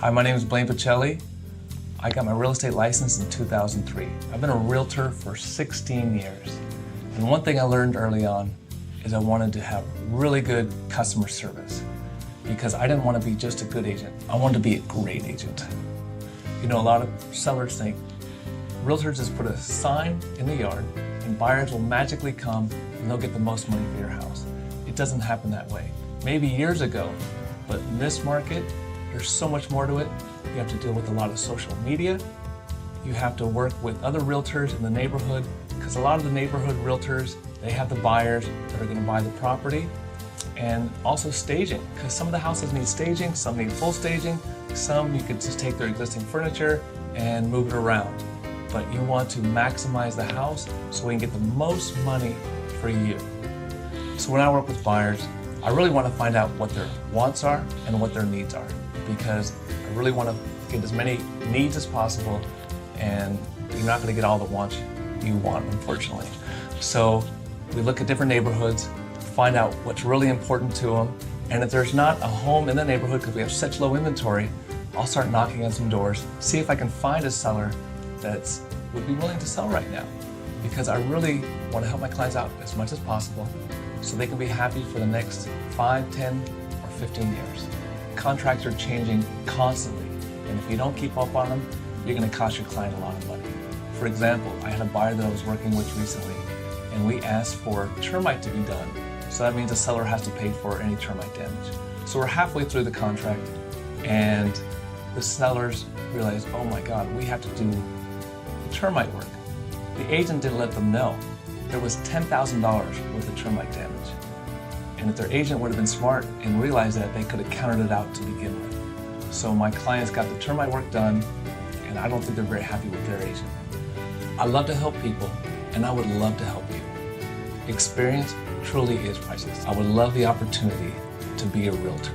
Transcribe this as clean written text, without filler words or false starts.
Hi, my name is Blayne Pacelli. I got my real estate license in 2003. I've been a realtor for 16 years. And one thing I learned early on is I wanted to have really good customer service because I didn't want to be just a good agent. I wanted to be a great agent. You know, a lot of sellers think realtors just put a sign in the yard and buyers will magically come and they'll get the most money for your house. It doesn't happen that way. Maybe years ago, but in this market, there's so much more to it. You have to deal with a lot of social media. You have to work with other realtors in the neighborhood because a lot of the neighborhood realtors, they have the buyers that are going to buy the property, and also staging because some of the houses need staging, some need full staging, some you could just take their existing furniture and move it around. But you want to maximize the house so we can get the most money for you. So when I work with buyers, I really want to find out what their wants are and what their needs are, because I really want to get as many needs as possible, and you're not going to get all the wants you want, unfortunately. So we look at different neighborhoods, find out what's really important to them, and if there's not a home in the neighborhood because we have such low inventory, I'll start knocking on some doors, see if I can find a seller that would be willing to sell right now, because I really want to help my clients out as much as possible so they can be happy for the next 5, 10, or 15 years. Contracts are changing constantly, and if you don't keep up on them, you're going to cost your client a lot of money. For example, I had a buyer that I was working with recently, and we asked for termite to be done. So that means the seller has to pay for any termite damage. So we're halfway through the contract, and the sellers realized, oh my God, we have to do the termite work. The agent didn't let them know. There was $10,000 worth of termite damage. And if their agent would have been smart and realized that, they could have counted it out to begin with. So my clients got the termite work done, and I don't think they're very happy with their agent. I love to help people, and I would love to help you. Experience truly is priceless. I would love the opportunity to be a realtor.